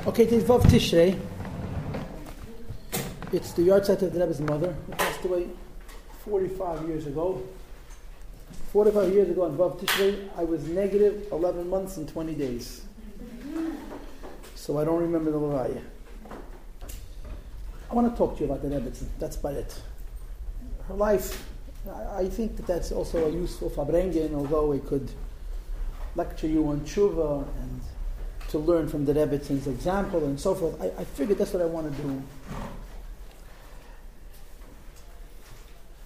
Okay, today's VOV TISHREI. It's the yahrzeit of the Rebbe's mother, who passed away 45 years ago. 45 years ago on VOV TISHREI, I was negative 11 months and 20 days. So I don't remember the Levaya. I want to talk to you about the Rebbitzen. That's about it. Her life, I think that's also a useful fabrengen, although it could lecture you on tshuva and to learn from the Rebbitzen's example and so forth. I figured that's what I want to do.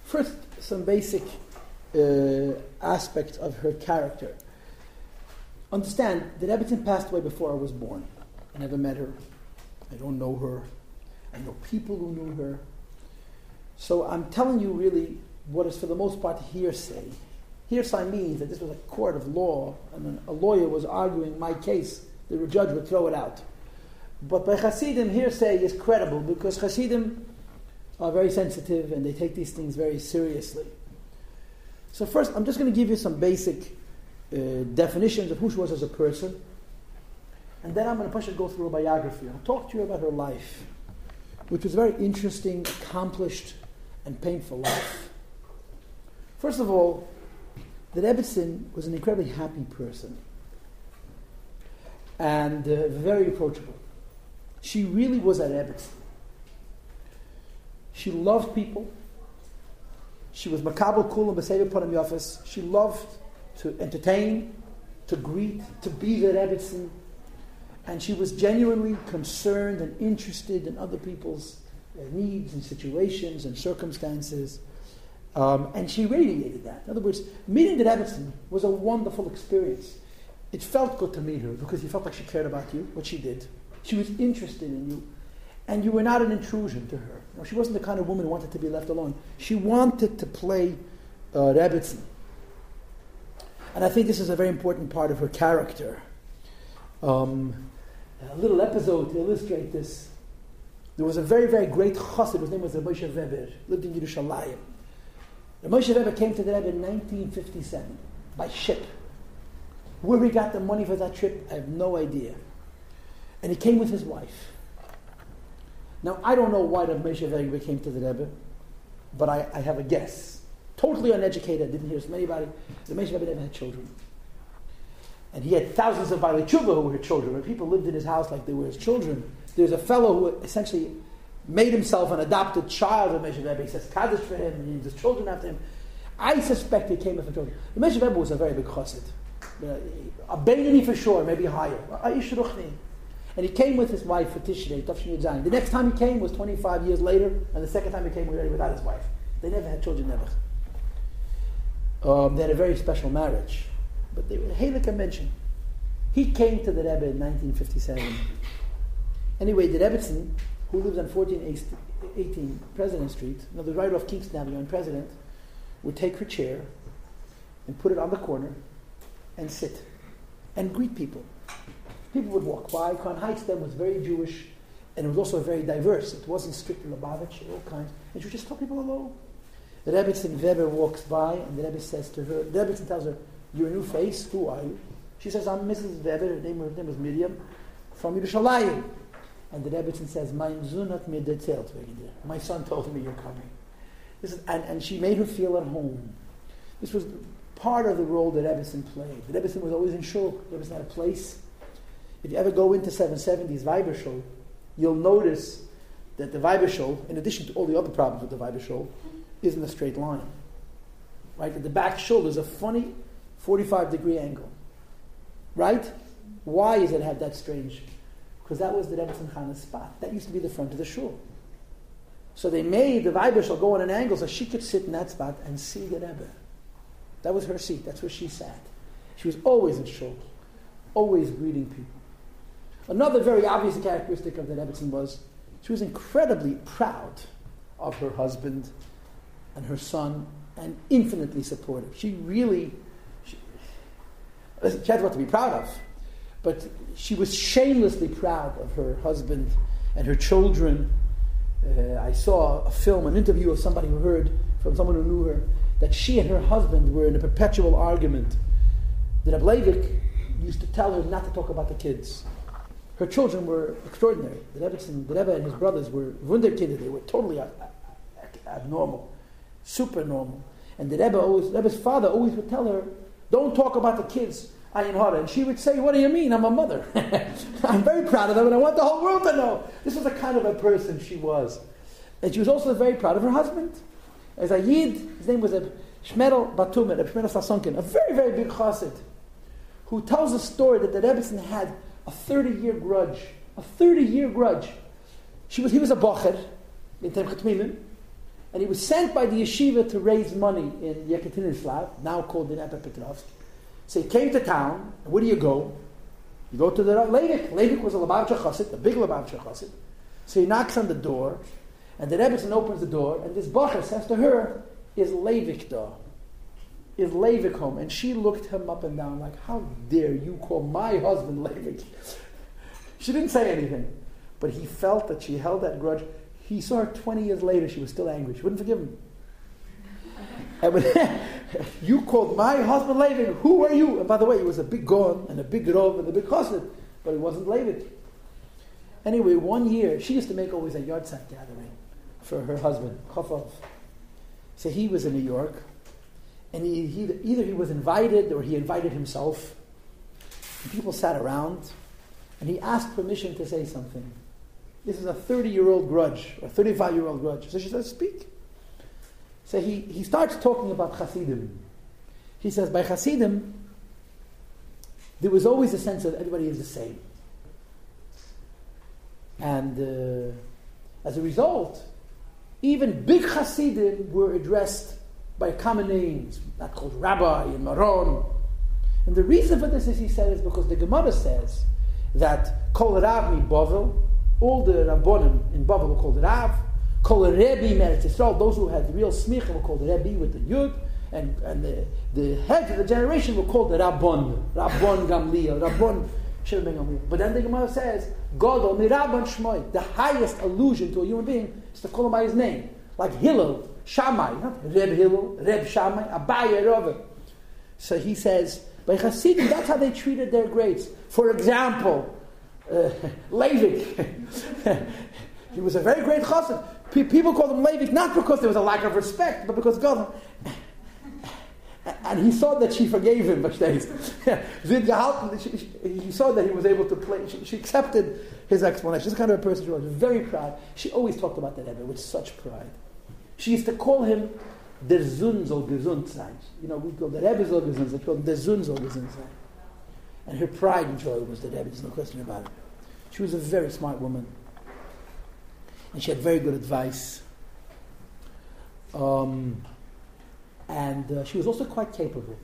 First, some basic aspects of her character. Understand, the Rebbitzen passed away before I was born. I never met her. I don't know her. I know people who knew her. So I'm telling you really what is for the most part hearsay. Hearsay means that this was a court of law and a lawyer was arguing my case. The judge would throw it out. But by Hasidim, hearsay is credible because Hasidim are very sensitive and they take these things very seriously. So first, I'm just going to give you some basic definitions of who she was as a person. And then I'm going to go through a biography. I'll talk to you about her life, which was a very interesting, accomplished, and painful life. First of all, the Rebbitzen was an incredibly happy person and very approachable. She really was a Rebbitzen. She loved people. She was makabel kulam b'seiv panim yafas. She loved to entertain, to greet, to be the Rebbitzen. And she was genuinely concerned and interested in other people's needs and situations and circumstances. And she radiated that. In other words, meeting the Rebbitzen was a wonderful experience. It felt good to meet her because you felt like she cared about you, what she did. She was interested in you. And you were not an intrusion to her. You know, she wasn't the kind of woman who wanted to be left alone. She wanted to play Rebbitzen. And I think this is a very important part of her character. A little episode to illustrate this. There was a very, very great chassid. His name was Rabbi Yossi Paltiel. Lived in Yerushalayim. Rabbi Yossi Paltiel came to the Rebbe in 1957 by ship. Where he got the money for that trip, I have no idea. And he came with his wife. Now, I don't know why Rabbi Yossi Paltiel came to the Rebbe, but I have a guess. Totally uneducated, didn't hear from anybody. Rabbi Yossi Paltiel never had children. And he had thousands of Baalei Tshuva who were children. When people lived in his house like they were his children, there's a fellow who essentially made himself an adopted child of Rabbi Yossi Paltiel. He says Kaddish for him, and he names his children after him. I suspect he came with the children. Rabbi Yossi Paltiel was a very big chassid. A Beinoni for sure, maybe higher. And he came with his wife for Tishrei, Tafshin Yud Zayin. The next time he came was 25 years later, and the second time he came was already without his wife. They never had children, never. They had a very special marriage. But they were Halakha mentioned. He came to the Rebbe in 1957. Anyway, the Rebbitzen, who lives on 1418 President Street, the right off Kingston Avenue on President, would take her chair and put it on the corner and sit and greet people. People would walk by. Crown Heights then was very Jewish, and it was also very diverse. It wasn't strictly Lubavitch, all kinds. And she would just tell people hello. The Rebbitzen Weber walks by, and the Rebbe says to her, the Rebbitzen tells her, "You're a new face. Who are you?" She says, "I'm Mrs. Weber." Her name was Miriam, from Yerushalayim. And the Rebbitzen says, "Mein Sohn hat mir erzählt wegen dir." My son told me you're coming. And she made her feel at home. This was part of the role that Rebbitzen played. The Rebbitzen was always in shul. The Rebbitzen had a place. If you ever go into 770's Weiber Shul, you'll notice that the Weiber Shul, in addition to all the other problems with the Weiber Shul, isn't a straight line. Right? At the back shul, there's a funny 45-degree angle. Right? Why does it have that strange? Because that was the Rebbitzen Chana's spot. That used to be the front of the shul. So they made the Weiber Shul go on an angle so she could sit in that spot and see the Rebbe. That was her seat. That's where she sat. She was always in shul, always greeting people. Another very obvious characteristic of the Rebbitzen was she was incredibly proud of her husband and her son and infinitely supportive. She had what to be proud of, but she was shamelessly proud of her husband and her children. I saw a film, an interview of somebody who heard from someone who knew her, that she and her husband were in a perpetual argument. The Rebbe Leivik used to tell her not to talk about the kids. her children were extraordinary. The Rebbe and his brothers were wunderkinder. They were totally abnormal, super normal. And the Rebbe's father always would tell her, don't talk about the kids, Ayin Hara. And she would say, what do you mean? I'm a mother. I'm very proud of them and I want the whole world to know. This was the kind of a person she was. And she was also very proud of her husband. As a Yid, his name was Shmerel Batumer, Shmerel Sasonkin, a very, very big chassid, who tells a story that the Rebbitzen had a 30-year grudge. A 30-year grudge. He was a bocher, in Tem Chetmimim, and he was sent by the yeshiva to raise money in Yekaterinslav, now called in Petrovsk. So he came to town, and where do you go? You go to the Leivik. Leivik was a Lubavitcher chassid, a big Lubavitcher chassid. So he knocks on the door, and the Rebbitzen opens the door, and this bocher says to her, is Leivik da? Is Leivik home? And she looked him up and down like, how dare you call my husband Leivik? She didn't say anything, but he felt that she held that grudge. He saw her 20 years later, she was still angry. She wouldn't forgive him. And when you called my husband Leivik, who are you? And by the way, he was a big Gon and a big Rov and a big chassid, but he wasn't Leivik. Anyway, one year, she used to make always a yard site gathering for her husband, Chafov. So he was in New York, and either he was invited or he invited himself. And people sat around, and he asked permission to say something. This is a 30-year-old grudge, or a 35-year-old grudge. So she says, speak. So he starts talking about Hasidim. He says, by Hasidim, there was always a sense that everybody is the same. And as a result, even big Hasidim were addressed by common names, not called Rabbi and Maron. And the reason for this, as he said, is because the Gemara says that Kol Rav mi Bavel, all the Rabbonim in Bavel were called Rav, Kol Rebbi Meretz Yisrael, those who had real smicha were called Rebbi with the Yud, and the heads of the generation were called the Rabbon Gamliel, Rabbon Shimon ben Gamliel. But then the Gemara says, Godol mi Rabban Shmoi, the highest allusion to a human being is to call him by his name, like Hillel, Shammai, not Reb Hillel, Reb Shammai, Abaye, Rove. So he says, by Hasidim, that's how they treated their greats. For example, Leivik. He was a very great chassid. People called him Leivik not because there was a lack of respect, but because God. And he saw that she forgave him. He saw that he was able to play. She accepted his explanation. This kind of a person she was very proud. She always talked about the Rebbe with such pride. She used to call him der Zun soll gesund sein. You know, we call the Rebbe soll gesund sein. She called him der Zun soll gesund sein. And her pride and joy was the Rebbe. There's no question about it. She was a very smart woman. And she had very good advice. And she was also quite capable.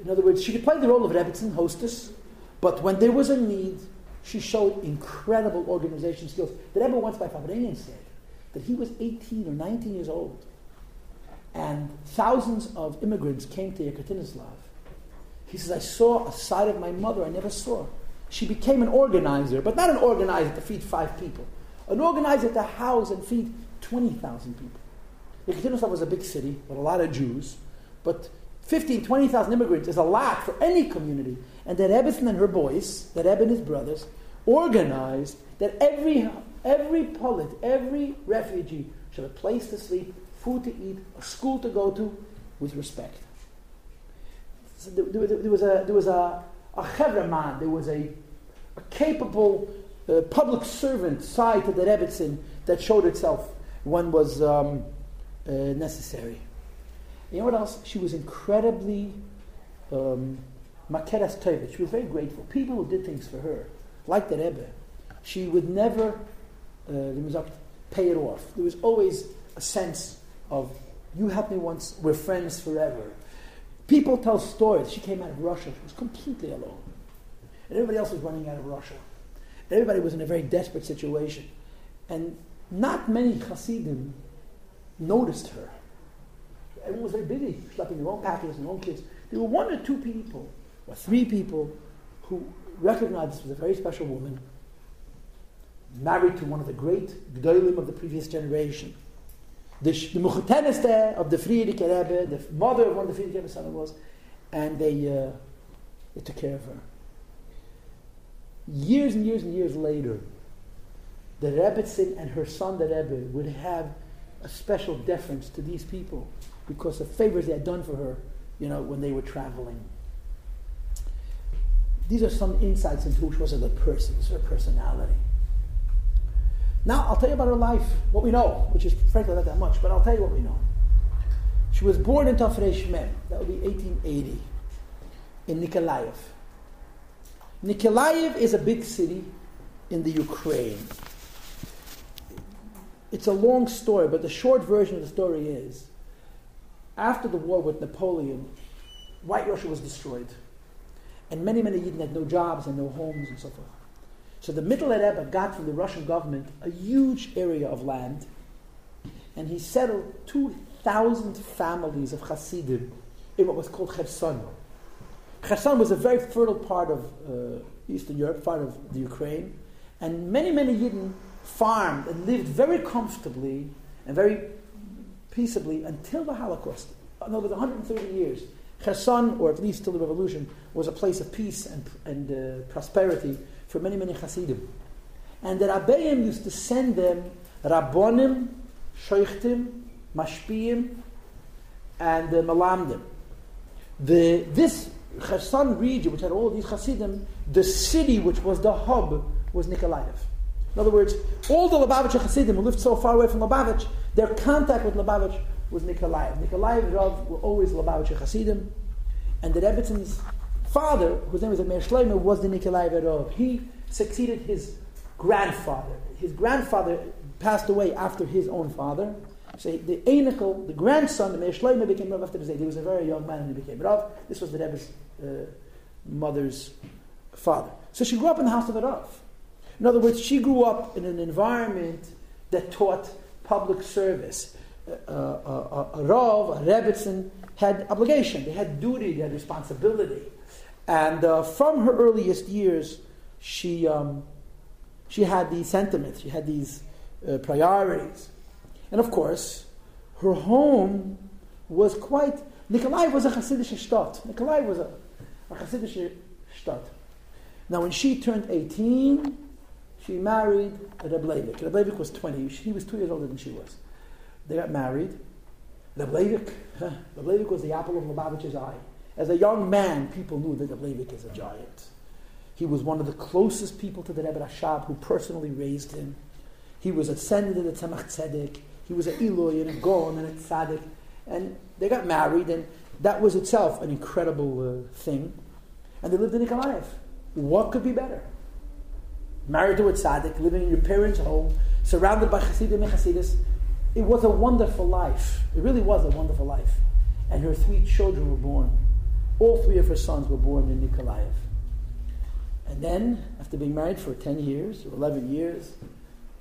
In other words, she could play the role of Rebbitzen, hostess, but when there was a need, she showed incredible organization skills. The Rebbe once by Fabrenian said that he was 18 or 19 years old, and thousands of immigrants came to Yekaterinslav. He says, I saw a side of my mother I never saw. She became an organizer, but not an organizer to feed 5 people. An organizer to house and feed 20,000 people. Yekaterinslav was a big city with a lot of Jews, but 15,000, 20,000 immigrants is a lot for any community. And the Rebbitzen and her boys, the Rebbe and his brothers, organized that every Polit, every refugee should have a place to sleep, food to eat, a school to go to, with respect. So there was a chevra man, there was a capable public servant side to the Rebbitzen that showed itself when was necessary. You know what else? She was incredibly makeras tevet. She was very grateful. People who did things for her, like the Rebbe, she would never pay it off. There was always a sense of, you helped me once, we're friends forever. People tell stories. She came out of Russia. She was completely alone. And everybody else was running out of Russia. Everybody was in a very desperate situation. And not many Hasidim noticed her. Everyone was very busy, schlepping their own packages and their own kids. There were 1 or 2 people, or 3 people, who recognized this was a very special woman, married to one of the great Gdolim of the previous generation. The Muchateneste of the Friedrich Rebbe, the mother of one of the Friedrich Rebbe's son was, and they took care of her. years and years and years later, the Rebbitzen and her son, the Rebbe, would have a special deference to these people because of favors they had done for her, when they were traveling. These are some insights into who she was as a person, her personality. Now, I'll tell you about her life, what we know, which is frankly not that much, but I'll tell you what we know. She was born in Tafrei Mem, that would be 1880, in Nikolaev. Nikolaev is a big city in the Ukraine. It's a long story, but the short version of the story is, after the war with Napoleon, White Russia was destroyed. And many, many Yidden had no jobs and no homes and so forth. So the Mittler Rebbe got from the Russian government a huge area of land, and he settled 2,000 families of Hasidim in what was called Kherson. Kherson was a very fertile part of Eastern Europe, part of the Ukraine, and many, many Yidden farmed and lived very comfortably and very peaceably until the Holocaust. Over 130 years, Kherson, or at least till the revolution, was a place of peace and prosperity for many, many Hasidim. And the Rabbeim used to send them Rabbonim, Shoichtim, Mashpiyim, and Malamdim. This Kherson region, which had all these Hasidim, the city which was the hub was Nikolaev. In other words, all the Lubavitcher Hasidim who lived so far away from Lubavitch, their contact with Lubavitch was Nikolaev. Nikolaev Rav were always Lubavitcher Hasidim, and the Rebbitzen's father, whose name was Meir Shlomo, was the Nikolaev Rav. He succeeded his grandfather. His grandfather passed away after his own father. So the Einikel, the grandson, the Meir Shlomo, became Rav after his age. He was a very young man and he became Rav. This was the Rebbe's mother's father. So she grew up in the house of a Rav. In other words, she grew up in an environment that taught public service. A Rav, a Rebbitzen, had obligation, they had duty, they had responsibility. And from her earliest years, she had these sentiments, she had these priorities. And of course, her home was quite... Nikolaev was a Hasidic shtat. Nikolaev was a Hasidic shtat. Now, when she turned 18, she married Reb Leivik. Reb Leivik was 20. He was 2 years older than she was. They got married. Reb Leivik was the apple of Lubavitch's eye. As a young man, people knew that Reb Leivik is a giant. He was one of the closest people to the Rebbe Rashab, who personally raised him. He was ascended to the Tzemach Tzedek. He was an Eloi and a Gon and a Tzaddik. And they got married, and that was itself an incredible thing. And they lived in Nikolaev. What could be better? Married to a tzaddik, living in your parents' home, surrounded by Hasidim and Hasidis. It was a wonderful life. It really was a wonderful life. And her 3 children were born. All 3 of her sons were born in Nikolaev. And then, after being married for 10 years, or 11 years,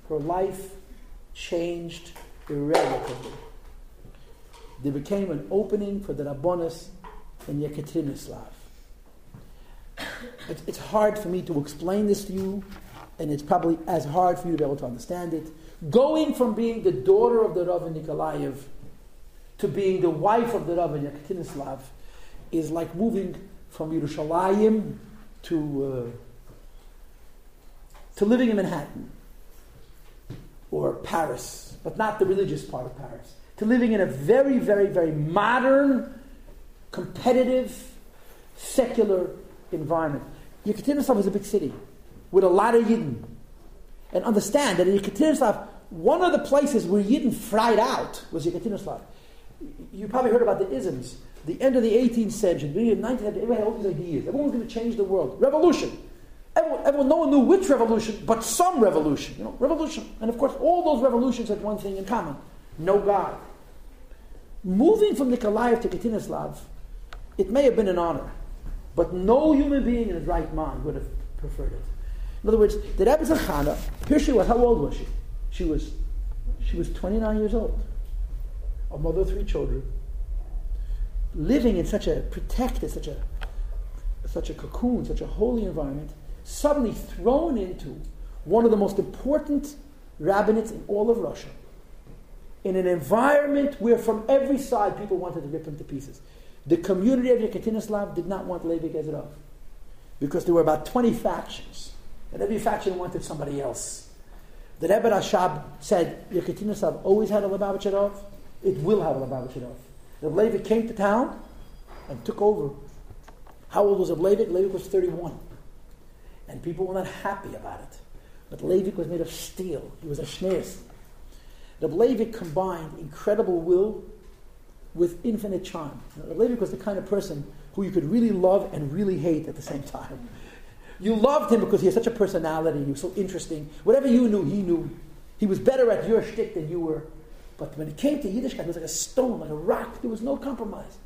her life changed irrevocably. There became an opening for the Rabbonis in Yekaterinoslav. It's hard for me to explain this to you, and it's probably as hard for you to be able to understand it. Going from being the daughter of the Rav in Nikolaev to being the wife of the Rav in Yekaterinoslav is like moving from Yerushalayim to living in Manhattan or Paris, but not the religious part of Paris, to living in a very, very, very modern, competitive, secular environment. Yekaterinoslav is a big city with a lot of Yidden. And understand that in Yekaterinoslav, one of the places where Yidden fried out was Yekaterinoslav. You probably heard about the isms. The end of the 18th century, the beginning of the 19th century, everyone had all these ideas. Everyone was going to change the world. Revolution. Everyone, no one knew which revolution, but some revolution. Revolution. And of course, all those revolutions had one thing in common. No God. Moving from Nikolaev to Yekaterinoslav, it may have been an honor, but no human being in his right mind would have preferred it. In other words, the Rebbitzen Chana, here she was, how old was she? She was 29 years old, a mother of 3 children, living in such a protected, such a cocoon, such a holy environment, suddenly thrown into one of the most important rabbinates in all of Russia, in an environment where from every side people wanted to rip him to pieces. The community of Yekaterinoslav did not want Leivik as Rav, because there were about 20 factions. And every faction wanted somebody else. The Rebbe Rashab said, Yekatinas have always had a Lubavitcher Rov. It will have a Lubavitcher Rov. Reb Leivik came to town and took over. How old was Reb Leivik? Leivik was 31. And people were not happy about it. But Leivik was made of steel. He was a shneis. Reb Leivik combined incredible will with infinite charm. Reb Leivik was the kind of person who you could really love and really hate at the same time. You loved him because he had such a personality. He was so interesting. Whatever you knew, he knew. He was better at your shtick than you were. But when it came to Yiddishkeit, it was like a stone, like a rock. There was no compromise.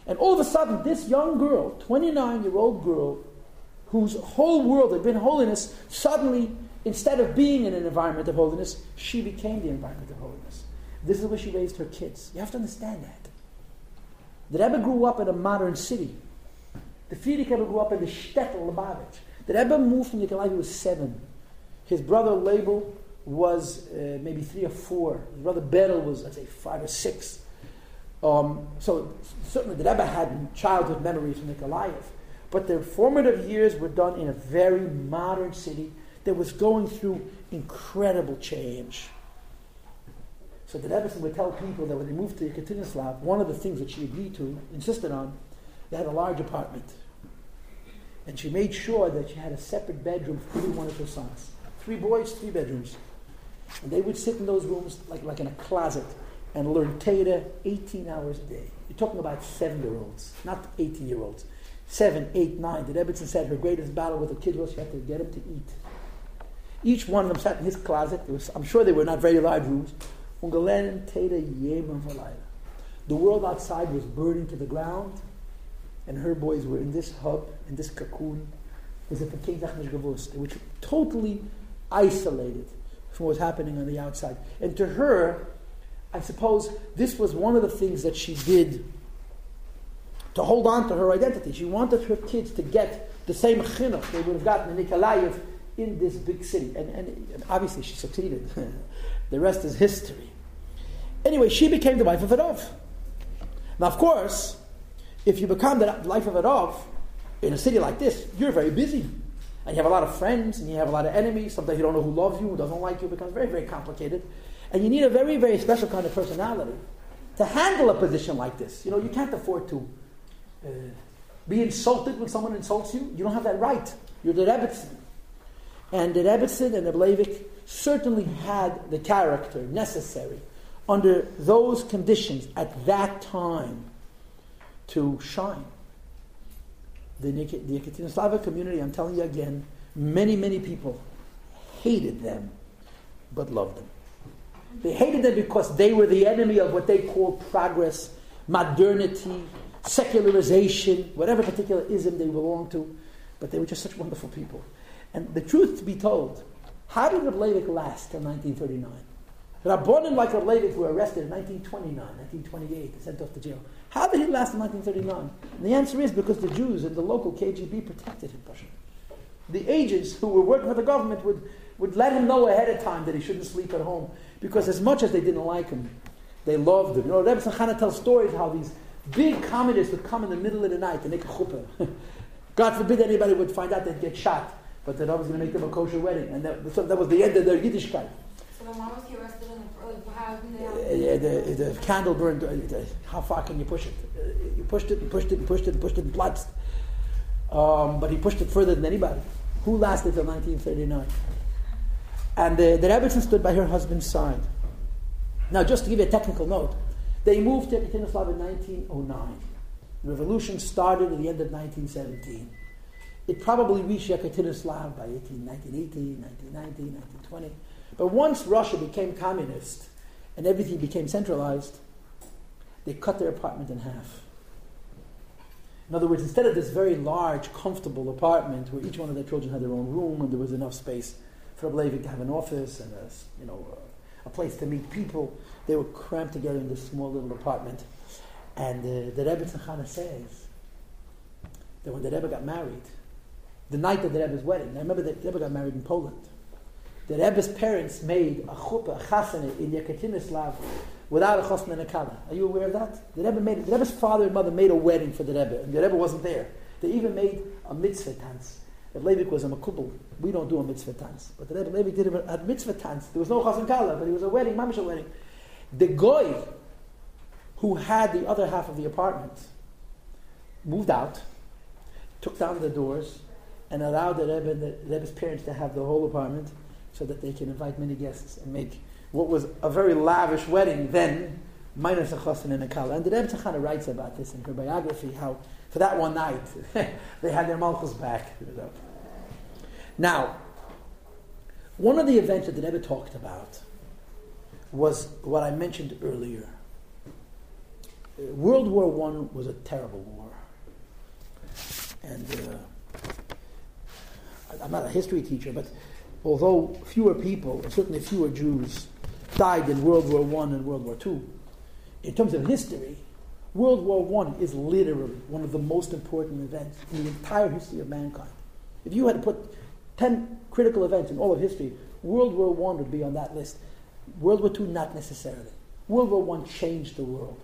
And all of a sudden, this young girl, 29-year-old girl, whose whole world had been holiness, suddenly, instead of being in an environment of holiness, she became the environment of holiness. This is where she raised her kids. You have to understand that. The Rebbe grew up in a modern city. The Frierdiker Rebbe grew up in the shtetl Lubavitch. The Rebbe moved from Nikolai when he was 7. His brother Label was maybe 3 or 4. His brother Berel was, let's say, 5 or 6. So certainly the Rebbe had childhood memories from Nikolaev. But their formative years were done in a very modern city that was going through incredible change. So the Rebbe would tell people that when they moved to Yekaterinslav, one of the things that she agreed to, insisted on, they had a large apartment. And she made sure that she had a separate bedroom for every one of her sons. 3 boys, 3 bedrooms. And they would sit in those rooms like in a closet and learn Torah 18 hours a day. You're talking about 7-year-olds, not 18-year-olds. 7, 8, 9. The Rebbitzen said her greatest battle with the kids was she had to get them to eat. Each one of them sat in his closet. I'm sure they were not very large rooms. The world outside was burning to the ground, and her boys were in this hub, in this cocoon, as if they were totally isolated from what was happening on the outside. And to her, I suppose this was one of the things that she did to hold on to her identity. She wanted her kids to get the same chinuch they would have gotten in Nikolaev in this big city. And obviously she succeeded. The rest is history. Anyway, she became the wife of a Rav. Now, of course, if you become the wife of a Rav in a city like this, you're very busy. And you have a lot of friends, and you have a lot of enemies. Sometimes you don't know who loves you, who doesn't like you. It becomes very, very complicated. And you need a very, very special kind of personality to handle a position like this. You know, you can't afford to be insulted when someone insults you. You don't have that right. You're the Rebbitzen. And the Rebbitzen and the Leivik certainly had the character necessary under those conditions at that time to shine. The Yekaterinslav community, I'm telling you again, many, many people hated them, but loved them. They hated them because they were the enemy of what they called progress, modernity, secularization, whatever particular ism they belonged to, but they were just such wonderful people. And the truth to be told, how did Reb Leivik last till 1939? Rabbonim like Reb Leivik were arrested in 1929, 1928, and sent off to jail. How did he last in 1939? And the answer is because the Jews and the local KGB protected him. The agents who were working for the government would let him know ahead of time that he shouldn't sleep at home, because as much as they didn't like him, they loved him. You know, Rebbitzen Chana tells stories how these big communists would come in the middle of the night and make a chuppah. God forbid anybody would find out they'd get shot, but that I was going to make them a kosher wedding, and that was the end of their Yiddishkeit. So then why was he arrested in the candle burned. How far can you push it? You pushed it and pushed it and pushed it and pushed it and platzed. But he pushed it further than anybody. Who lasted till 1939? And the Rebbitzen stood by her husband's side. Now, just to give you a technical note, they moved to Yekaterinslav in 1909. The revolution started at the end of 1917. It probably reached Yekaterinslav by 1918, 1919, 1920. But once Russia became communist and everything became centralized, they cut their apartment in half. In other words, instead of this very large, comfortable apartment where each one of their children had their own room and there was enough space for a Leivik to have an office and a place to meet people, they were cramped together in this small little apartment. And the Rebbitzen Chana says that when the Rebbe got married, the night of the Rebbe's wedding, I remember that the Rebbe got married in Poland. The Rebbe's parents made a chuppah, a chasana in Yekaterinslav without a chosna and a kala. Are you aware of that? The Rebbe's father and mother made a wedding for the Rebbe, and the Rebbe wasn't there. They even made a mitzvah dance. Reb Leivik was a makubal. We don't do a mitzvah tanz. But Reb Leivik did a mitzvah tanz. There was no chas and kala, but it was a wedding, mamish a wedding. The goy who had the other half of the apartment moved out, took down the doors, and allowed the Rebbe and the Rebbe's parents to have the whole apartment so that they can invite many guests and make what was a very lavish wedding then, minus a chassan and a kala. And the Rebbitzen Chana writes about this in her biography, how for that one night they had their malchus back. Now, one of the events that the Rebbe talked about was what I mentioned earlier. World War I was a terrible war. And I'm not a history teacher, but although fewer people, and certainly fewer Jews, died in World War I and World War II, in terms of history, World War I is literally one of the most important events in the entire history of mankind. If you had to put 10 critical events in all of history, World War I would be on that list. World War II, not necessarily. World War I changed the world.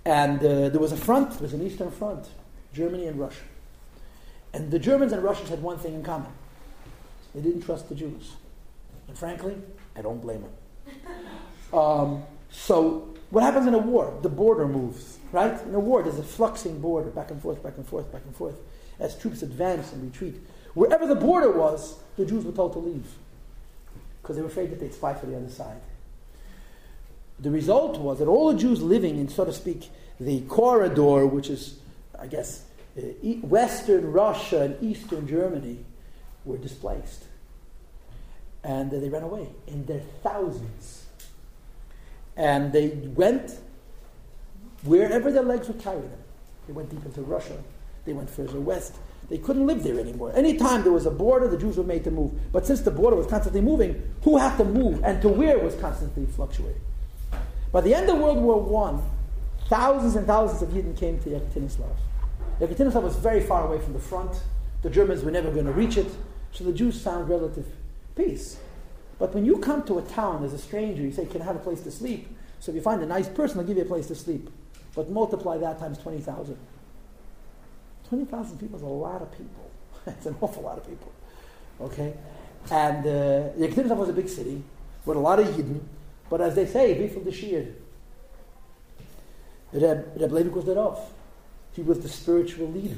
And there was a front, there was an Eastern Front, Germany and Russia. And the Germans and Russians had one thing in common. They didn't trust the Jews. And frankly, I don't blame them. So what happens in a war? The border moves, right? In a war, there's a fluxing border, back and forth, back and forth, back and forth, as troops advance and retreat. Wherever the border was, the Jews were told to leave, because they were afraid that they'd spy for the other side. The result was that all the Jews living in, so to speak, the corridor, which is, I guess, Western Russia and Eastern Germany, were displaced. And they ran away in their thousands. And they went wherever their legs would carry them. They went deep into Russia. They went further west. They couldn't live there anymore. Anytime there was a border, the Jews were made to move. But since the border was constantly moving, who had to move and to where was constantly fluctuating? By the end of World War I, thousands and thousands of Yidden came to Yekaterinslav. Yekaterinslav was very far away from the front. The Germans were never going to reach it. So the Jews found relative peace. But when you come to a town as a stranger, you say, can I have a place to sleep? So if you find a nice person, they'll give you a place to sleep. But multiply that times 20,000. 20,000 people is a lot of people. It's an awful lot of people. Okay? And Yekaterinslav was a big city with a lot of Yidden. But as they say, Bifel the Shir. Reb Leivik was the Rav. He was the spiritual leader.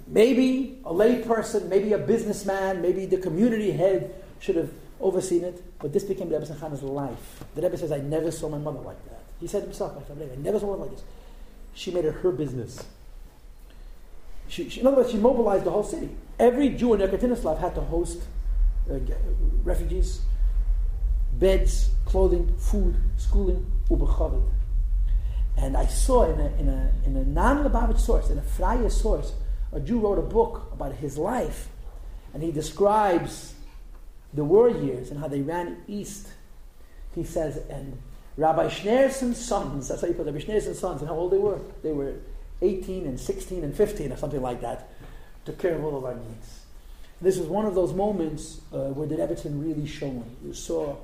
Maybe a lay person, maybe a businessman, maybe the community head should have overseen it, but this became Rebbitzen Chana's life. The Rebbe says, I never saw my mother like that. He said himself, I never saw her like this. She made it her business. In other words, she mobilized the whole city. Every Jew in Yekaterinslav had to host refugees, beds, clothing, food, schooling, ubechaved. And I saw in a non-Lubavitch source, in a Freie source, a Jew wrote a book about his life, and he describes the war years and how they ran east. He says, and Rabbi Schneerson's sons, that's how you put Rabbi Schneerson's sons, and how old they were? They were 18 and 16 and 15 or something like that, took care of all of our needs. This was one of those moments where the Rebbitzen really shone. You saw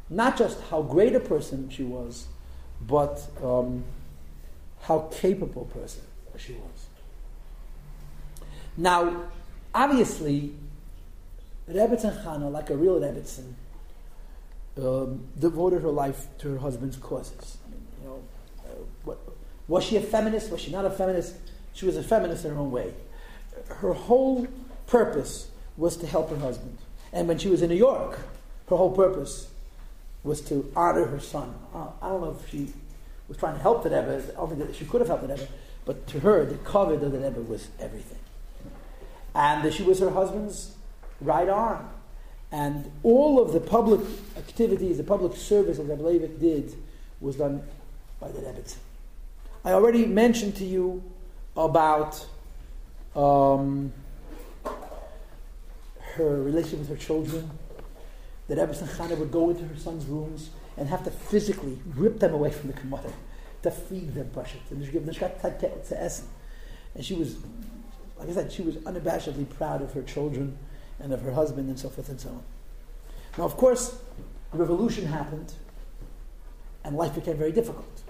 not just how great a person she was, but how capable a person she was. Now, obviously, Rebbitzen Chana, like a real Rebbitzen, devoted her life to her husband's causes. I mean, was she a feminist? Was she not a feminist? She was a feminist in her own way. Her whole purpose was to help her husband. And when she was in New York, her whole purpose was to honor her son. I don't know if she was trying to help the Rebbe. I don't think that she could have helped the Rebbe. But to her, the kavod of the Rebbe was everything. And she was her husband's right arm. And all of the public activities, the public service that Rebbe Leivik did was done by the Rebbitzen. I already mentioned to you about her relationship with her children. The Rebbitzen Chana would go into her son's rooms and have to physically rip them away from the Gemara to feed them pashut. And she gave them to essen. And she was, like I said, she was unabashedly proud of her children and of her husband and so forth and so on. Now, of course, the revolution happened and life became very difficult.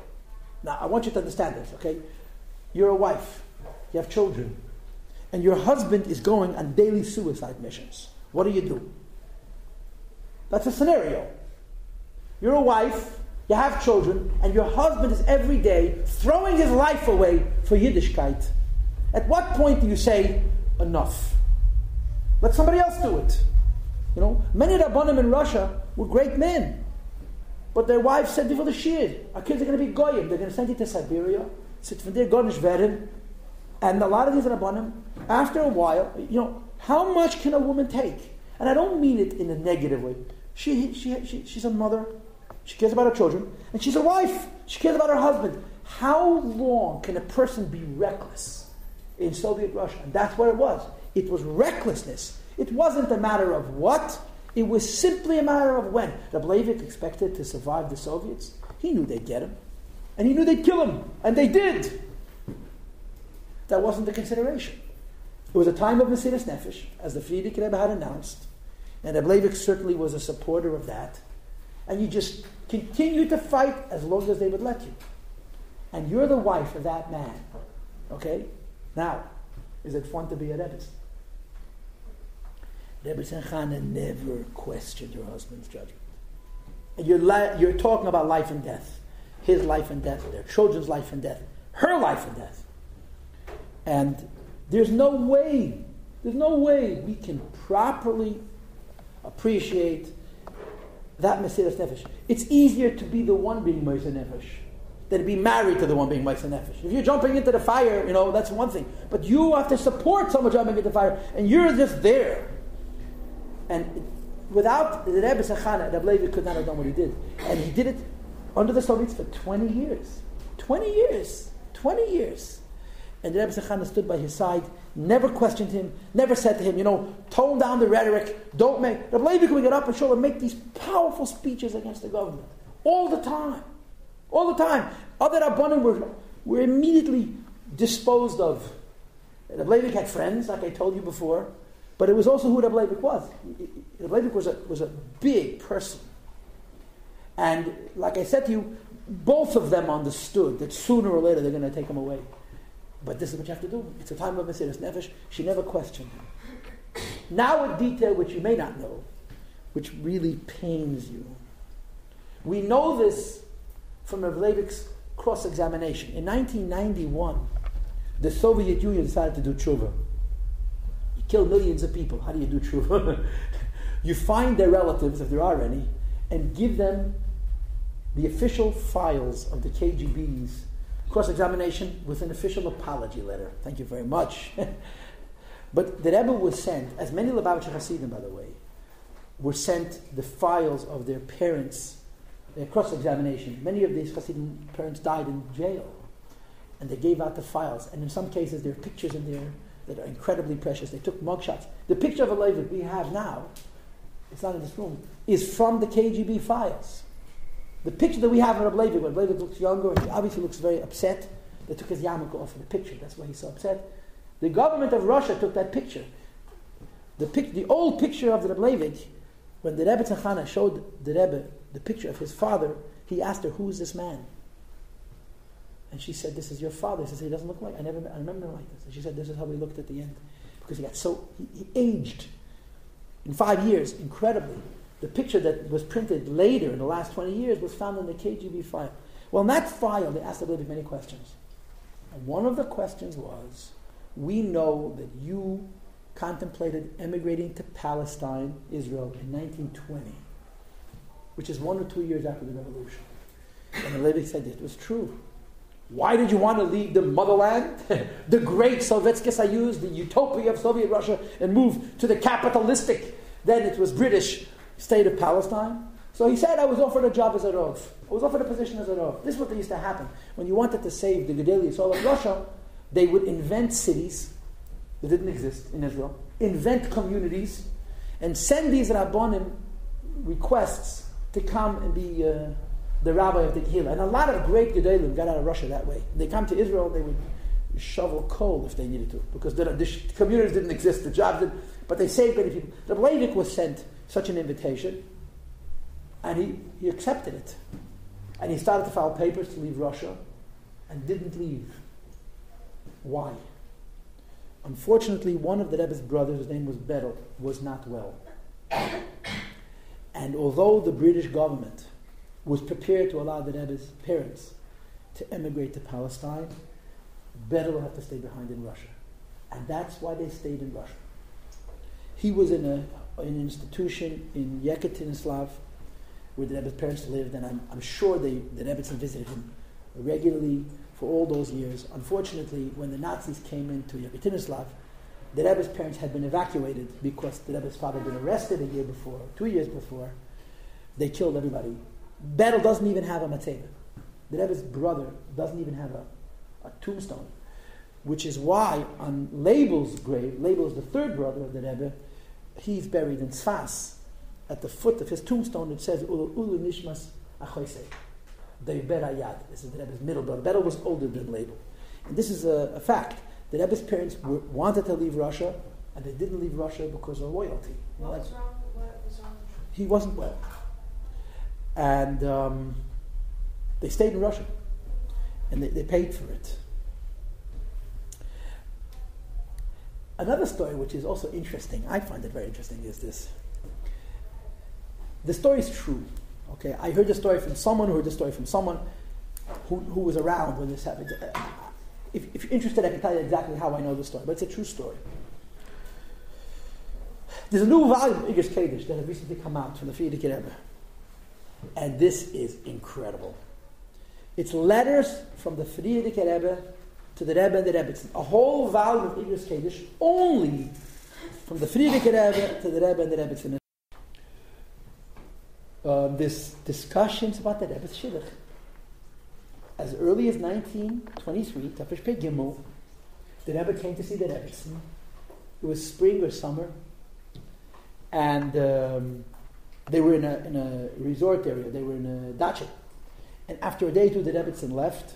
Now, I want you to understand this, okay? You're a wife. You have children. and your husband is going on daily suicide missions. What do? That's a scenario. You're a wife, you have children, and your husband is every day throwing his life away for Yiddishkeit. At what point do you say, enough? Let somebody else do it. Many Rabbanim in Russia were great men, but their wives said, "Before the shir, our kids are going to be goyim. They're going to send you to Siberia. Sit from there, garnish verin." And a lot of these Rabbanim, after a while, how much can a woman take? And I don't mean it in a negative way. She's a mother. She cares about her children, and she's a wife. She cares about her husband. How long can a person be reckless in Soviet Russia? And that's what it was. It was recklessness. It wasn't a matter of what. It was simply a matter of when. Rabbi Leivik expected to survive the Soviets. He knew they'd get him. And he knew they'd kill him. And they did. That wasn't the consideration. It was a time of Mesiras Nefesh, as the Frierdiker Rebbe had announced. And Rabbi Leivik certainly was a supporter of that. And you just continue to fight as long as they would let you. And you're the wife of that man. Okay? Now, is it fun to be a Rebbitzen? Rebbitzen Chana never questioned her husband's judgment. And you're talking about life and death. His life and death, their children's life and death, her life and death. And there's no way we can properly appreciate that Mesiras Nefesh. It's easier to be the one being Mesiras Nefesh than to be married to the one being Mesiras Nefesh. If you're jumping into the fire, that's one thing. But you have to support someone jumping into the fire, and you're just there. And without the Rebbitzen Chana, Rabbi Leivik could not have done what he did. And he did it under the Soviets for 20 years. 20 years. 20 years. And the Rebbitzen Chana stood by his side, never questioned him, never said to him, tone down the rhetoric, don't make... Rabbi Leivik would get up and show and make these powerful speeches against the government. All the time. All the time. Other Rabbanim were immediately disposed of. Rabbi Leivik had friends, like I told you before, but it was also who Rabbi Leivik was. Rabbi Leivik was a big person. And like I said to you, both of them understood that sooner or later they're going to take him away. But this is what you have to do. It's a time of Mesiras Nefesh. She never questioned him. Now a detail which you may not know, which really pains you. We know this from Rabbi Leivik's cross-examination. In 1991, the Soviet Union decided to do tshuva. You kill millions of people. How do you do tshuva? You find their relatives, if there are any, and give them the official files of the KGB's cross-examination with an official apology letter. Thank you very much. But the Rebbe was sent, as many Lubavitcher Hasidim, by the way, were sent the files of their parents, their cross-examination. Many of these Hasidim parents died in jail. And they gave out the files. And in some cases, there are pictures in there that are incredibly precious. They took mugshots. The picture of a Leivik we have now, it's not in this room, is from the KGB files. The picture that we have of Rabbi Leivik, when Leivik looks younger, and he obviously looks very upset, they took his yarmulke off of the picture. That's why he's so upset. The government of Russia took that picture. The old picture of the Rabbi Leivik, when the Rebbitzen Chana showed the Rebbe the picture of his father, he asked her, "Who is this man?" And she said, "This is your father." He said, "He doesn't look like, I remember him like this." And she said, "This is how he looked at the end." Because he aged in 5 years, incredibly. The picture that was printed later in the last 20 years was found in the KGB file. Well, in that file, they asked Rabbi Leivik many questions. And one of the questions was, we know that you contemplated emigrating to Palestine, Israel, in 1920, which is 1 or 2 years after the revolution. And Rabbi Leivik said it was true. Why did you want to leave the motherland, the great Sovietsky Soyuz, the utopia of Soviet Russia, and move to the capitalistic, then it was British, state of Palestine? So he said, I was offered a job as a Rov. I was offered a position as a Rov. This is what used to happen. When you wanted to save the Gedaliah soul of Russia, they would invent cities that didn't exist in Israel, invent communities, and send these Rabbonim requests to come and be the rabbi of the Kehillah. And a lot of great Gedalim got out of Russia that way. They come to Israel, they would shovel coal if they needed to, because the communities didn't exist, the jobs didn't, but they saved many people. Rabbi Leivik was sent such an invitation, and he accepted it. And he started to file papers to leave Russia, and didn't leave. Why? Unfortunately, one of the Rebbe's brothers, his name was Berel, was not well. And although the British government was prepared to allow the Rebbe's parents to emigrate to Palestine, Berel had to stay behind in Russia. And that's why they stayed in Russia. He was in an institution in Yekaterinslav where the Rebbe's parents lived, and I'm sure the Rebbitzen visited him regularly for all those years. Unfortunately, when the Nazis came into Yekaterinslav, the Rebbe's parents had been evacuated because the Rebbe's father had been arrested a year before, 2 years before. They killed everybody. Berel doesn't even have a matzeva. The Rebbe's brother doesn't even have a tombstone, which is why on Label's grave, Label is the third brother of the Rebbe, he's buried in Tzfas. At the foot of his tombstone it says, Ulu Nishmas Achoisei. Deber Ayad. This is the Rebbe's middle brother. Berel was older than Label. And this is a fact. The Rebbe's parents wanted to leave Russia, and they didn't leave Russia because of loyalty. What was wrong? What was wrong? He wasn't well. And they stayed in Russia. And they paid for it. Another story which is also interesting, I find it very interesting, is this. The story is true. Okay, I heard the story from someone who heard the story from someone who was around when this happened. If you're interested, I can tell you exactly how I know the story, but it's a true story. There's a new volume of Igros Kodesh that has recently come out from the Frierdiker Rebbe. And this is incredible. It's letters from the Frierdiker Rebbe to the Rebbe and the Rebbitzen. A whole volume of Igros Kodesh only from the Frierdiker Rebbe to the Rebbe and the Rebbitzen. This discussions about the Rebbe's Shidduch. As early as 1923, Tafish Pei Gimel, the Rebbe came to see the Rebbitzen. It was spring or summer, and they were in a resort area. They were in a dacha. And after a day or two, the Rebbitzen left,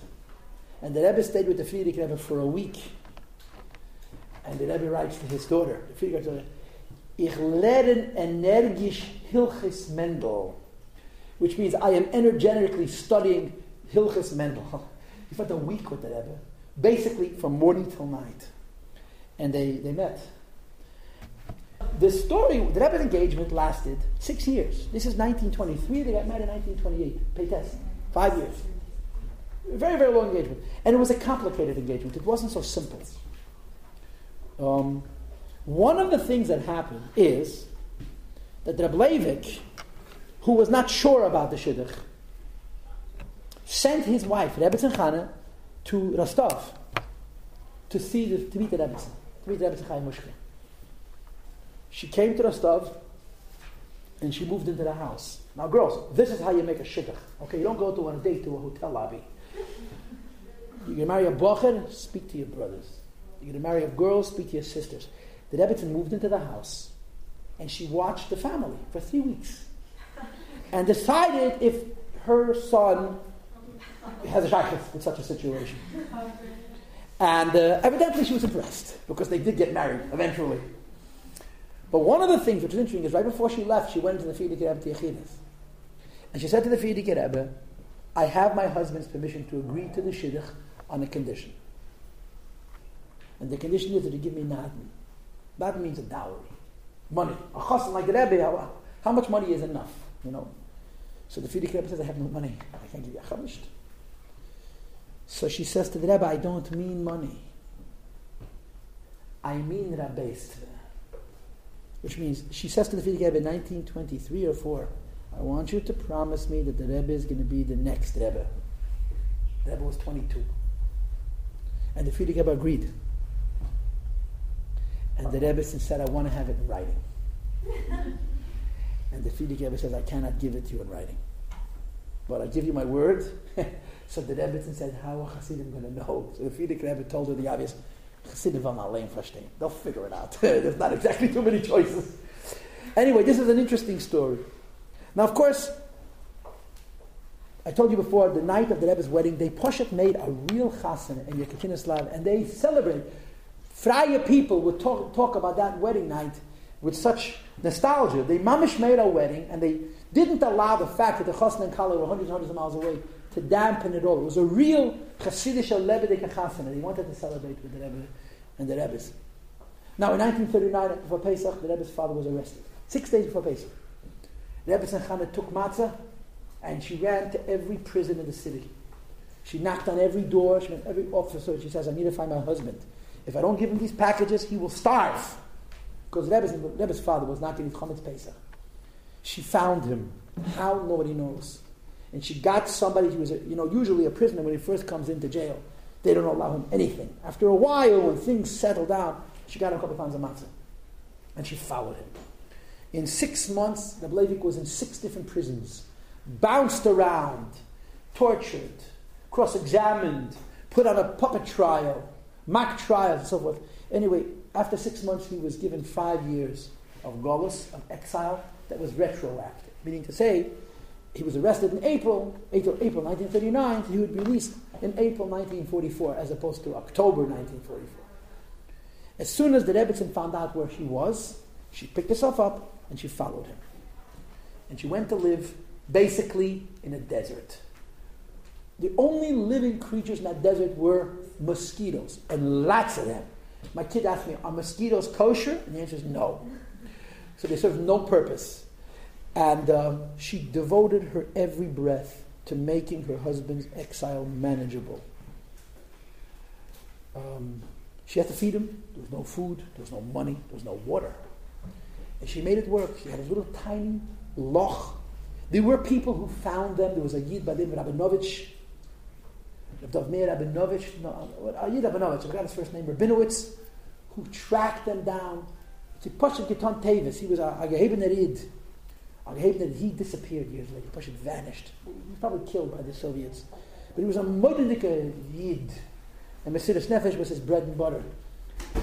and the Rebbe stayed with the Frierdiker Rebbe for a week. And the Rebbe writes to his daughter, the Frierdiker Rebbe, Ich lerne energisch Hilchis Mendel, which means I am energetically studying Hilchis Mendel. He spent a week with the Rebbe, basically from morning till night. And they met. The story, the Rebbe's engagement lasted 6 years. This is 1923, they got married in 1928. Peites, 5 years. Very, very long engagement. And it was a complicated engagement. It wasn't so simple. One of the things that happened is that Reb Leivik, who was not sure about the Shidduch, sent his wife, Rebbitzen Chana, to Rostov to meet the Rebbitzen, to meet Rebbitzen Chaim Mushke. She came to Rostov and she moved into the house. Now, girls, this is how you make a Shidduch. Okay, you don't go to on a date to a hotel lobby. You're going to marry a bocher, speak to your brothers. You're going to marry a girl, speak to your sisters. The Rebbitzen moved into the house, and she watched the family for 3 weeks, and decided if her son has a shaykhs with such a situation. And evidently she was impressed, because they did get married eventually. But one of the things which is interesting is right before she left, she went to the Frierdiker Rebbe Tiachinas. And she said to the Frierdiker Rebbe, I have my husband's permission to agree to the Shidduch on a condition. And the condition is that you give me nadin. Nadin means a dowry. Money. A chassan like the Rebbe, how much money is enough? You know. So the Frierdiker Rebbe says, I have no money. I can't give you a chamisht. So she says to the Rebbe, I don't mean money. I mean Rabbeist. Which means, she says to the Frierdiker Rebbe in 1923 or 4, I want you to promise me that the Rebbe is going to be the next Rebbe. The Rebbe was 22. And the Frierdiker Rebbe agreed. And the Rebbe said, I want to have it in writing. And the Frierdiker Rebbe says, I cannot give it to you in writing. But I give you my word. So the Rebbe said, how are Hasidim going to know? So the Frierdiker Rebbe told her the obvious, Hasidim will not lame verstehen. They'll figure it out. There's not exactly too many choices. Anyway, this is an interesting story. Now, of course, I told you before, the night of the Rebbe's wedding, they Poshet made a real chassan in Yekaterinslav, and they celebrate. Freie people would talk about that wedding night with such nostalgia. They mamish made a wedding, and they didn't allow the fact that the chassan and kala were hundreds of miles away to dampen it all. It was a real chassidish lebedek chassan, and they wanted to celebrate with the Rebbe and the Rebbes. Now, in 1939, before Pesach, the Rebbe's father was arrested. 6 days before Pesach. Rebbitzen Chana took matzah, and she ran to every prison in the city. She knocked on every door. She met every officer. She says, I need to find my husband. If I don't give him these packages, he will starve. Because Rebbe's father was not getting Chometz Pesach. She found him. How? Nobody knows. And she got somebody who was, usually a prisoner when he first comes into jail, they don't allow him anything. After a while, when things settle down, she got him a couple of pounds of matzah. And she followed him. In 6 months, Reb Leivik was in 6 different prisons, bounced around, tortured, cross-examined, put on a puppet trial, mock trials, and so forth. Anyway, after 6 months, he was given 5 years of golus, of exile, that was retroactive. Meaning to say, he was arrested in April 1939, he would be released in April 1944, as opposed to October 1944. As soon as the Rebbitzin found out where he was, she picked herself up and she followed him. And she went to live basically in a desert. The only living creatures in that desert were mosquitoes, and lots of them. My kid asked me, are mosquitoes kosher? And the answer is no. So they serve no purpose. And she devoted her every breath to making her husband's exile manageable. She had to feed him. There was no food, there was no money, there was no water. And she made it work. She had a little tiny loch. There were people who found them. There was a Yid by the name of Rabinovich. A Yid Rabinovich, I forgot his first name, Rabinowitz, who tracked them down. He was a Gehebener Yid. He disappeared years later. Pashat vanished. He was probably killed by the Soviets. But he was a Modendike Yid. And Mesiras Nefesh was his bread and butter.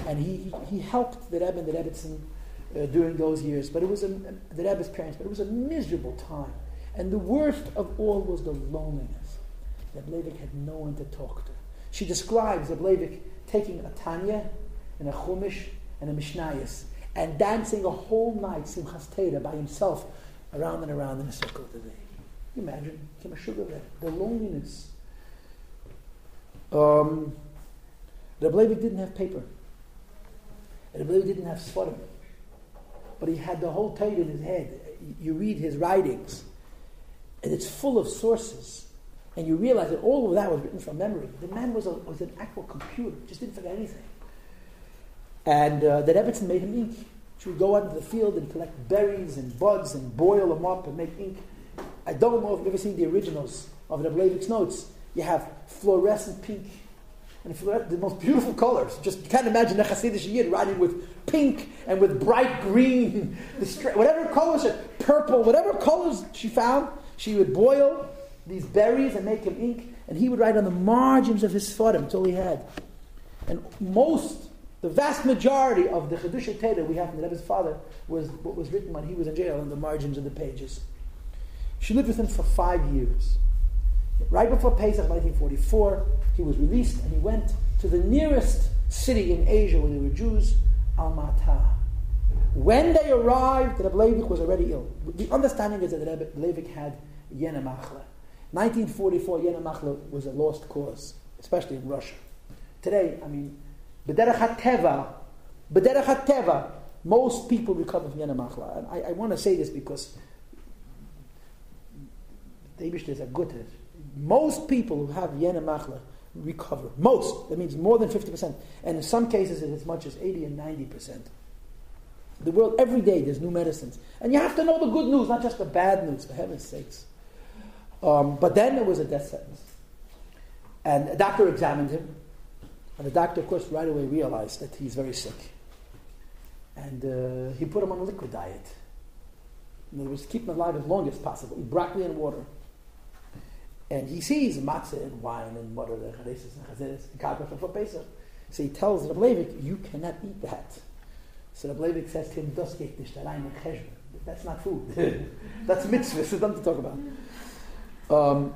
And he helped the Rebbe and the Rebbitzin during those years. But it was the Rebbe's parents. But it was a miserable time. And the worst of all was the loneliness. Reb Leivik had no one to talk to. She describes Reb Leivik taking a Tanya and a Chumash and a Mishnayos and dancing a whole night, Simchas Torah, by himself, around and around in a circle of the day. Can you imagine? The loneliness. Reb Leivik didn't have paper. Reb Leivik didn't have svarim. But he had the whole Torah in his head. You read his writings, and it's full of sources. And you realize that all of that was written from memory. The man was an actual computer. Just didn't forget anything. And the Rebbitzin made him ink. She would go out into the field and collect berries and buds and boil them up and make ink. I don't know if you've ever seen the originals of Reb Leivik's notes. You have fluorescent pink and the most beautiful colors. Just you can't imagine a Hasidic Yid writing with pink and with bright green, whatever colors, purple, whatever colors she found, she would boil these berries and make him ink, and he would write on the margins of his svarim. That's all he had. And the vast majority of the Chedusha Torah we have from the Rebbe's father was what was written when he was in jail on the margins of the pages. She lived with him for 5 years. Right before Pesach 1944, he was released and he went to the nearest city in Asia where there were Jews, Almaty. When they arrived, Reb Leivik was already ill. The understanding is that Reb Leivik had Yena Machla. 1944, Yena Machla was a lost cause, especially in Russia. Today, B'derech HaTeva, most people recover from Yena Machla. And I want to say this because the Eibushter is a good head. Most people who have Yena Machla recover. Most. That means more than 50%. And in some cases, it's as much as 80 and 90%. The world, every day, there's new medicines. And you have to know the good news, not just the bad news, for heaven's sakes. But then there was a death sentence. And a doctor examined him. And the doctor, of course, right away realized that he's very sick. And he put him on a liquid diet. In other words, keep him alive as long as possible. Eat broccoli and water. And he sees matzah and wine and water, the charesis and chazeres, and kalkach for Pesach. So he tells Reb Leivik, you cannot eat that. So Reb Leivik says to him, das geht nicht allein in cheshbon. That's not food. That's mitzvah, so nothing to talk about.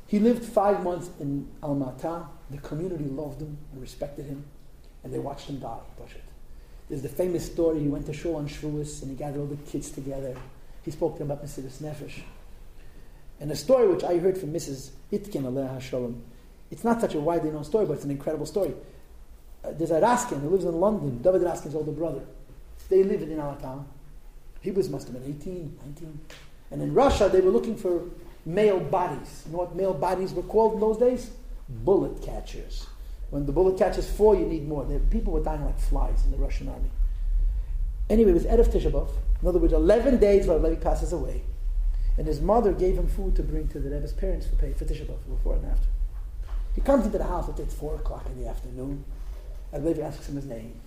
He lived 5 months in Almaty. The community loved him and respected him, and they watched him die. There's the famous story. He went to shul on Shavuos, and he gathered all the kids together. He spoke to them about Mesiras Nefesh. And a story which I heard from Mrs. Itken, Aleh HaShalom, it's not such a widely known story, but it's an incredible story. there's a Raskin who lives in London, David Raskin's older brother. They lived in Alatan. He must have been 18, 19. And in Russia, they were looking for male bodies. You know what male bodies were called in those days? Bullet catchers. When the bullet catches fall, you need more. People were dying like flies in the Russian army. Anyway, it was Erev Tisha B'Av. In other words, 11 days while Levi passes away. And his mother gave him food to bring to the Rebbe's parents for Tisha B'Av, before and after. He comes into the house, it's 4 o'clock in the afternoon, and Levi asks him his name.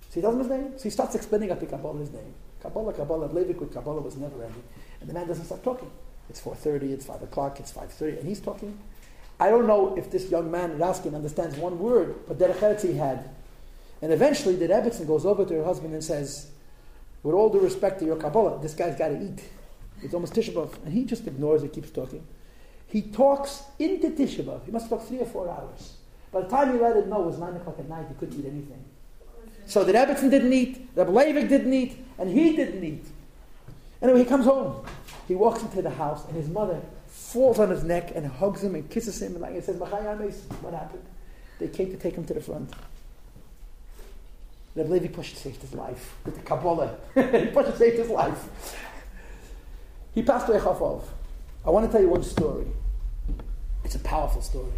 So he tells him his name. So he starts explaining up to Kabbalah his name. Kabbalah, Levi with Kabbalah was never ending. And the man doesn't stop talking. It's 4:30, it's 5 o'clock, it's 5:30, and he's talking. I don't know if this young man, Raskin, understands one word, but Derech Eretz he had. And eventually the Rebbitzen goes over to her husband and says, with all due respect to your Kabbalah, this guy's got to eat. It's almost Tisha B'Av. And he just ignores it, keeps talking. He talks into Tisha B'Av. He must have talked 3 or 4 hours. By the time he let it know, it was 9 o'clock at night. He couldn't eat anything. So the Rebbitzen didn't eat, Rabbi Leivik didn't eat, and he didn't eat. Anyway, he comes home. He walks into the house, and his mother falls on his neck and hugs him and kisses him and says, what happened? They came to take him to the front. Rabbi Levi Pasha saved his life with the Kabbalah. He Pasha saved his life. He passed away Chafov. I want to tell you one story. It's a powerful story.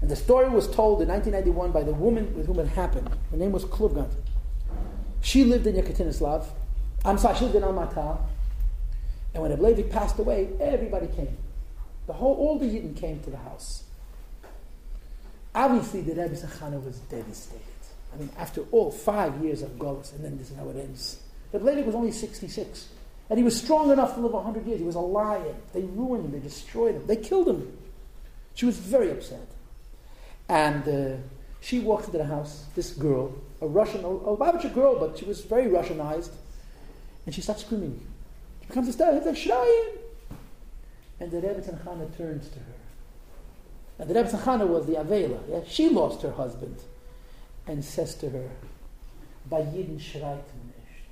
And the story was told in 1991 by the woman with whom it happened. Her name was Kluvgant. She lived in Yekaterinslav. She lived in Almaty. And when Rabbi Levi passed away, everybody came. All the Yidden came to the house. Obviously, the Rebbitzen Chana was devastated. I mean, after all 5 years of Golos, and then this is how it ends. Rabbi Levi was only 66. And he was strong enough to live 100 years. He was a lion. They ruined him. They destroyed him. They killed him. She was very upset. And she walked into the house, this girl, a Russian, a Lubavitcher girl, but she was very Russianized. And she starts screaming. She becomes a star. And the Rebbitzen Chana turns to her. And the Rebbitzen Chana was the Avela. Yeah? She lost her husband. And says to her, Bei Yidden schreit nicht.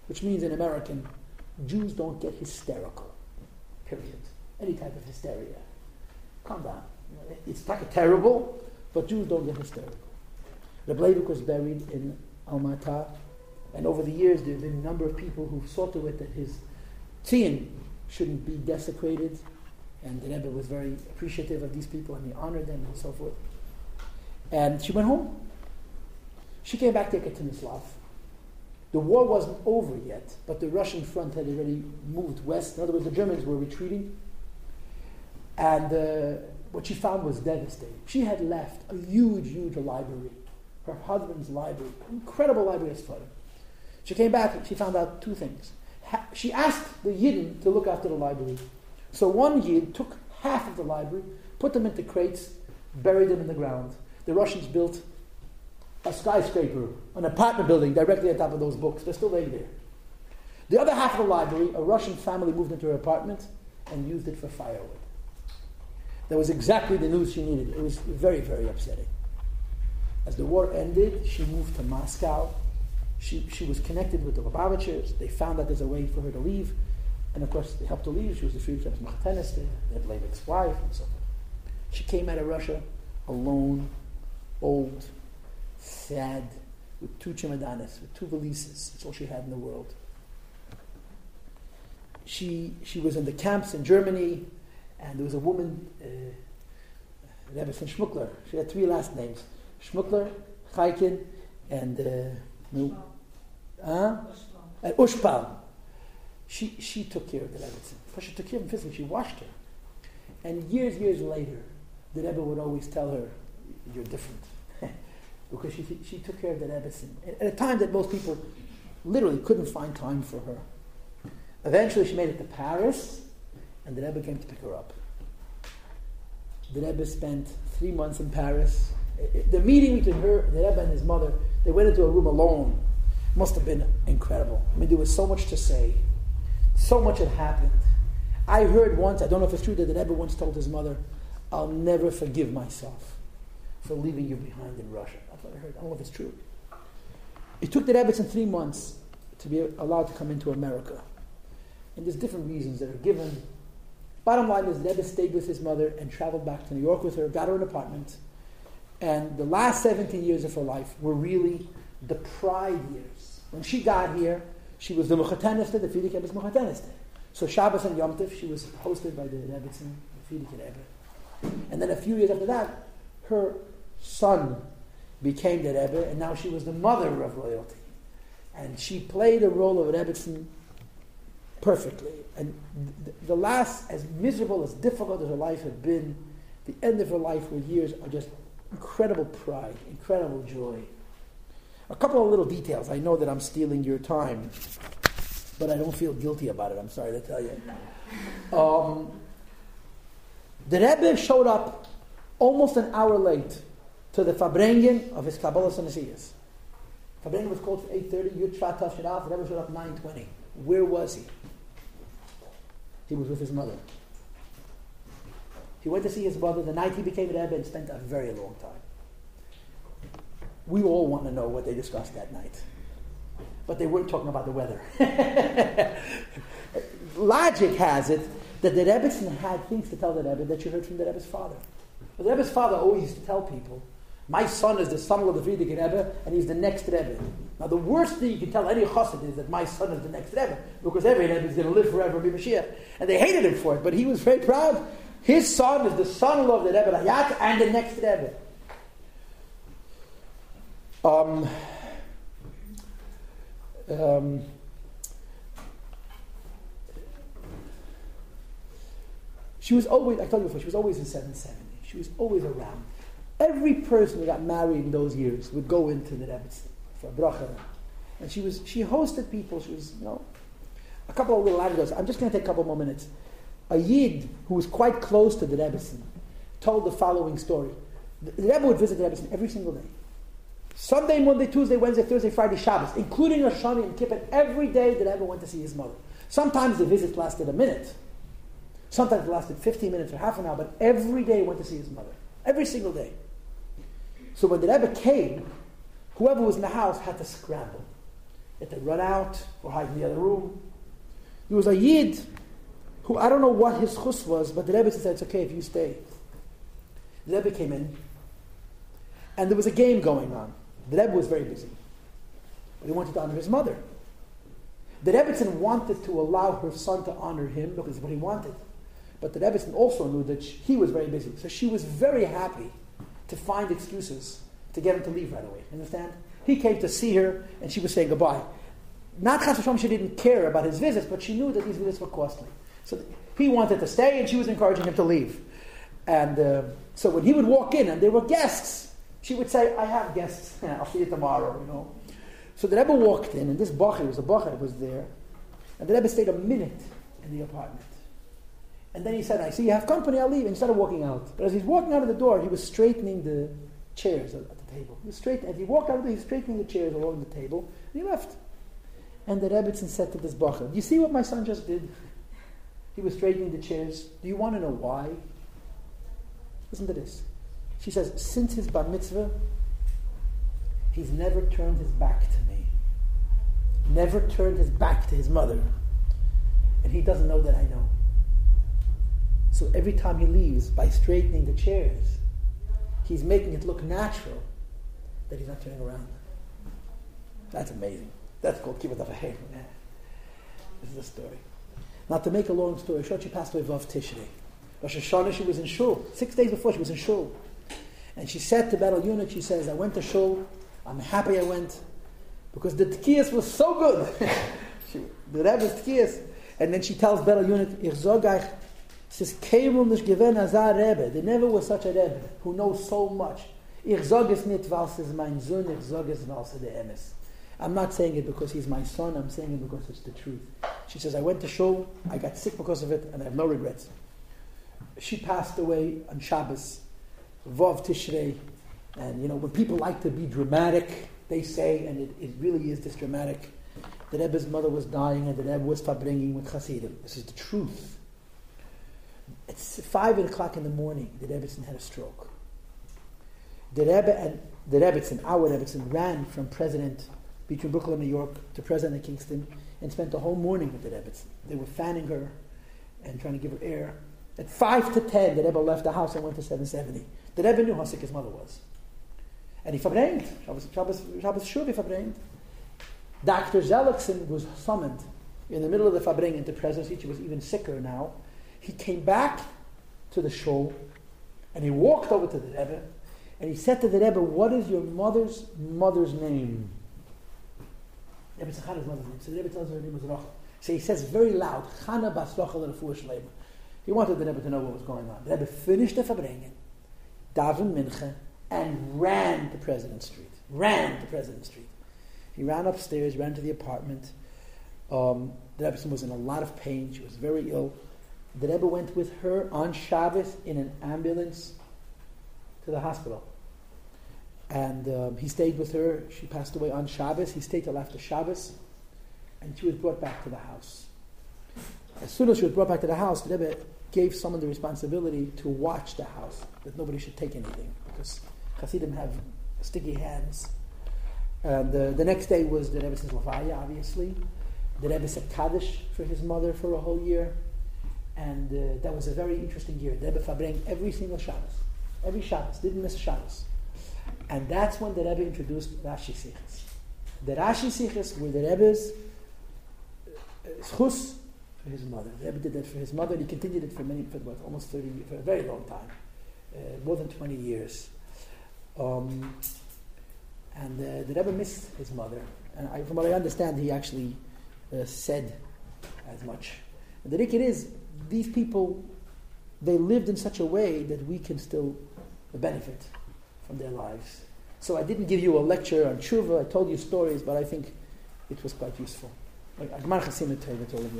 Which means in American, Jews don't get hysterical. Period. Any type of hysteria. Calm down. It's kind of terrible, but Jews don't get hysterical. Reb Leivik was buried in Almaty, and over the years there have been a number of people who saw to it that his tziyun shouldn't be desecrated, and the Rebbe was very appreciative of these people, and he honored them and so forth. And she went home. She came back to Yekaterinslav. The war wasn't over yet, but the Russian front had already moved west. In other words, the Germans were retreating. And what she found was devastating. She had left a huge, huge library. Her husband's library. Incredible library of Sfarim. She came back and she found out 2 things. She asked the Yidden to look after the library. So one Yid took half of the library, put them into crates, buried them in the ground. The Russians built a skyscraper, an apartment building directly on top of those books. They're still laying there. The other half of the library, a Russian family moved into her apartment and used it for firewood. That was exactly the news she needed. It was very, very upsetting. As the war ended, she moved to Moscow. She was connected with the Lubavitchers. They found that there's a way for her to leave. And of course, they helped her leave. She was the Friedrich's Machatenis, the Leivik's wife, and so forth. She came out of Russia alone, old, sad, with 2 chemodanes, with 2 valises. That's all she had in the world. She was in the camps in Germany, and there was a woman, Rebbitzen Schmuckler. She had 3 last names: Schmuckler, Chaikin, and Ushpal. She took care of the Rebbitzen. She took care of him physically. She washed her. And years later, the Rebbe would always tell her, "You're different," because she took care of the Rebbitzen at a time that most people literally couldn't find time for her. Eventually, she made it to Paris, and the Rebbe came to pick her up. The Rebbe spent 3 months in Paris. The meeting between her, the Rebbe, and his mother, they went into a room alone. Must have been incredible. I mean, there was so much to say. So much had happened. I heard once, I don't know if it's true, that the Rebbe once told his mother, "I'll never forgive myself for leaving you behind in Russia." That's what I heard. I don't know if it's true. It took the Rebbitzen 3 months to be allowed to come into America. And there's different reasons that are given. Bottom line is, the Rebbe stayed with his mother and traveled back to New York with her, got her an apartment, And the last 17 years of her life were really the pride years. When she got here, she was the Mechateniste, the Frierdiker Rebbe's Mechateniste. So Shabbos and Yom Tov, she was hosted by the Rebbitzen, the Frierdiker Rebbe. And then a few years after that, her son became the Rebbe, and now she was the mother of royalty. And she played the role of Rebbitzen perfectly. And the last, as miserable, as difficult as her life had been, the end of her life were years of just incredible pride, incredible joy. A couple of little details. I know that I'm stealing your time, but I don't feel guilty about it, I'm sorry to tell you. The Rebbe showed up almost an hour late to the Farbrengen of his Kabbalah and Nesiyas. Farbrengen was called for 8:30, Yud Shvat Tav Shiraf, the Rebbe showed up 9:20. Where was he? He was with his mother. He went to see his brother the night he became a Rebbe and spent a very long time. We all want to know what they discussed that night. But they weren't talking about the weather. Logic has it that the Rebbitzen had things to tell the Rebbe that you heard from the Rebbe's father. The Rebbe's father always used to tell people, my son is the son of the Frierdiker Rebbe, and he's the next Rebbe. Now the worst thing you can tell any chassid is that my son is the next Rebbe, because every Rebbe is going to live forever and be Mashiach. And they hated him for it, but he was very proud. His son is the son-in-law of the Rebbe Hayat and the next Rebbe. She was always, I told you before, she was always in 770. She was always around. Every person who got married in those years would go into the Rebbitzen for a bracha. And she hosted people. She was, a couple of little anecdotes. I'm just going to take a couple more minutes. A Yid who was quite close to the Rebbitzen told the following story. The Rebbe would visit the Rebbitzen every single day. Sunday, Monday, Tuesday, Wednesday, Thursday, Friday, Shabbos, including Rosh Hashanah and Kippur. Every day the Rebbe went to see his mother. Sometimes the visits lasted a minute. Sometimes it lasted 15 minutes or half an hour, but every day he went to see his mother. Every single day. So when the Rebbe came, whoever was in the house had to scramble. They had to run out or hide in the other room. There was a Yid who, I don't know what his chus was, but the Rebbe said, it's okay if you stay. The Rebbe came in, and there was a game going on. The Rebbe was very busy, but he wanted to honor his mother. The Rebbitzen wanted to allow her son to honor him because it's what he wanted. But the Rebbitzen also knew that he was very busy. So she was very happy to find excuses to get him to leave right away. Understand? He came to see her, and she was saying goodbye. Not Chas V'Shalom, she didn't care about his visits, but she knew that these visits were costly. So he wanted to stay, and she was encouraging him to leave. And so when he would walk in, and there were guests, she would say, I have guests. I'll see you tomorrow, So the Rebbe walked in, and this Bacher was there. And the Rebbe stayed a minute in the apartment. And then he said, I see you have company, I'll leave. And he started walking out. But as he's walking out of the door, he was straightening the chairs at the table. As he walked out of the door, he was straightening the chairs along the table. And he left. And the Rebbitzen said to this Bacher, do you see what my son just did? He was straightening the chairs. Do you want to know why? Listen to this. She says, since his bar mitzvah, he's never turned his back to me. Never turned his back to his mother. And he doesn't know that I know. So every time he leaves, by straightening the chairs, he's making it look natural that he's not turning around. That's amazing. That's called kibbutz avayim. This is the story. Now, to make a long story short, she passed away VOV TISHREI. Rosh Hashanah, she was in shul. 6 days before, she was in shul. And she said to Battle Unit, she says, I went to shul. I'm happy I went. Because the tkiyas was so good. The Rebbe's tkiyas. And then she tells Battle Unit, Ich sag euch, says, Keimel nicht gewesen als ein Rebbe. There never was such a Rebbe who knows so much. Ich sag es nicht, weil es ist mein Sohn. Ich sag es, weil es ist der Emes. I'm not saying it because he's my son. I'm saying it because it's the truth. She says, I went to shul. I got sick because of it, and I have no regrets. She passed away on Shabbos, VOV TISHREI. And, when people like to be dramatic, they say, and it really is this dramatic, the Rebbe's mother was dying and the Rebbe was farbringing with Hasidim. This is the truth. It's 5 o'clock in the morning, the Rebbitzen had a stroke. The Rebbe and the Rebbitzen, our Rebbitzen, ran from President, between Brooklyn and New York, to President of Kingston, and spent the whole morning with the Rebbitzen. They were fanning her and trying to give her air. At 5 to 10, the Rebbe left the house and went to 770. The Rebbe knew how sick his mother was. And he verbrennt. Shabbos Shuv he verbrennt. Dr. Zellickson was summoned in the middle of the verbrennt into presidency. She was even sicker now. He came back to the shul and he walked over to the Rebbe and he said to the Rebbe, what is your mother's name? Rebbitzen Chana's mother's name. So the Rebbe tells her name was Rachel. So he says very loud, Chana bas Rachel l'refuah shleima. He wanted the Rebbe to know what was going on. The Rebbe finished the verbrennt, davened mincha, and ran to President Street. He ran upstairs, ran to the apartment. The Rebbe was in a lot of pain. She was very ill. The Rebbe went with her on Shabbos in an ambulance to the hospital. And he stayed with her. She passed away on Shabbos. He stayed till after Shabbos. And she was brought back to the house. As soon as she was brought back to the house, the Rebbe gave someone the responsibility to watch the house, that nobody should take anything, because Hasidim have sticky hands. And the next day was the Rebbe's Levaya, obviously. The Rebbe said Kaddish for his mother for a whole year. And that was a very interesting year. The Rebbe verbrennt every single Shabbos. Every Shabbos. Didn't miss Shabbos. And that's when the Rebbe introduced Rashi Sichos. The Rashi Sichos were the Rebbe's schus for his mother. The Rebbe did that for his mother, and he continued it for almost 30 years, for a very long time. More than 20 years. And the Rebbe missed his mother. And from what I understand, he actually said as much. And the Ricket is, these people, they lived in such a way that we can still benefit from their lives. So I didn't give you a lecture on tshuva, I told you stories, but I think it was quite useful. Like, Agmar Chasim, I told you.